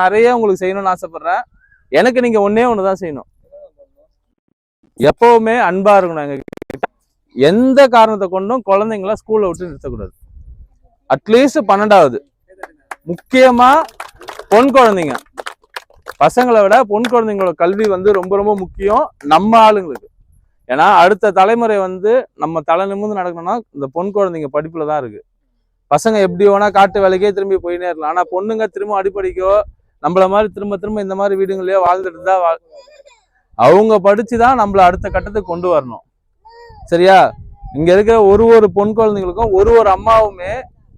நிறைய உங்களுக்கு செய்யணும்னு ஆசைப்படுறேன். எனக்கு நீங்க ஒன்னே ஒண்ணுதான் செய்யணும். எப்பவுமே அன்பா இருக்கணும். எங்க எந்த காரணத்தை கொண்டும் குழந்தைங்கள ஸ்கூல்ல விட்டு நிறுத்தக்கூடாது. அட்லீஸ்ட் 12வது, முக்கியமா பொன் குழந்தைங்க, பசங்களை விட பொன் குழந்தைங்களோட கல்வி ரொம்ப ரொம்ப முக்கியம் நம்ம ஆளுங்களுக்கு. ஏன்னா அடுத்த தலைமுறை நம்ம தலை நிமிர்ந்து நடக்கணும்னா இந்த பொன் குழந்தைங்க படிப்புலதான் இருக்கு. பசங்க எப்படி வேணா காட்டு வேலைக்கே திரும்பி போயினே இருக்கலாம். ஆனா பொண்ணுங்க திரும்ப அடிப்படைக்கோ நம்மள மாதிரி திரும்ப திரும்ப இந்த மாதிரி வீடுகளையோ வாழ்ந்துட்டு தான் அவங்க படிச்சுதான் நம்மள அடுத்த கட்டத்துக்கு கொண்டு வரணும். சரியா? இங்க இருக்கிற ஒரு பொன் குழந்தைங்களுக்கும் ஒரு அம்மாவுமே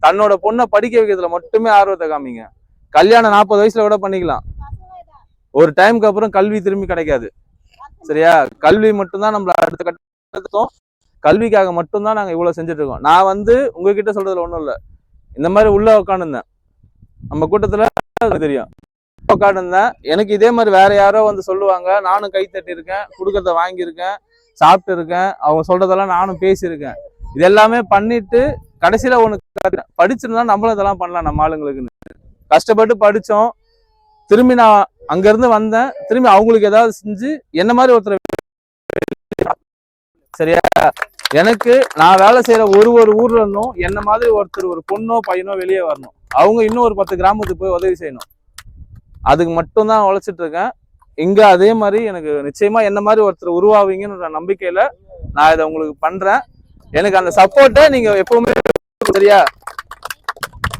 தன்னோட பொண்ணை படிக்க வைக்கிறதுல மட்டுமே ஆர்வத்தை காமிங்க. கல்யாணம் 40 வயசுல கூட பண்ணிக்கலாம். ஒரு டைமுக்கு அப்புறம் கல்வி திரும்பி கிடைக்காது. சரியா? கல்வி மட்டும்தான் நம்மள அடுத்த கட்டத்துக்கும், கல்விக்காக மட்டும்தான் நாங்க இவ்வளவு செஞ்சுட்டு இருக்கோம். நான் உங்ககிட்ட சொல்றதுல ஒண்ணும் இல்லை. இந்த மாதிரி உள்ள உட்காந்துருந்தேன், நம்ம கூட்டத்துல தெரியும், உட்காந்துருந்தேன். எனக்கு இதே மாதிரி வேற யாரோ சொல்லுவாங்க, நானும் கை தட்டி இருக்கேன், கொடுக்கறத வாங்கியிருக்கேன், சாப்பிட்டு இருக்கேன், அவங்க சொல்றதெல்லாம் நானும் பேசியிருக்கேன். இது எல்லாமே பண்ணிட்டு கடைசியில ஒண்ணு படிச்சிருந்தா நம்மளும் இதெல்லாம் பண்ணலாம். நம்ம ஆளுங்களுக்குன்னு கஷ்டப்பட்டு படிச்சோம். திரும்பி நான் அங்க இருந்து வந்தேன், திரும்பி அவங்களுக்கு ஏதாவது செஞ்சு என்ன மாதிரி ஒருத்தர். சரியா? எனக்கு நான் வேலை செய்யற ஒரு ஊர்ல இருந்தும் என்ன மாதிரி ஒருத்தர், ஒரு பொண்ணோ பையனோ வெளியே வரணும். அவங்க இன்னும் ஒரு 10 கிராமத்துக்கு போய் உதவி செய்யணும். அதுக்கு மட்டும்தான் உழைச்சிட்டு இருக்கேன். இங்க அதே மாதிரி எனக்கு நிச்சயமா என்ன மாதிரி ஒருத்தர் உருவாவீங்கன்ற நம்பிக்கையில நான் இதை உங்களுக்கு பண்றேன். எனக்கு அந்த சப்போர்ட்டை நீங்க எப்பவுமே. சரியா?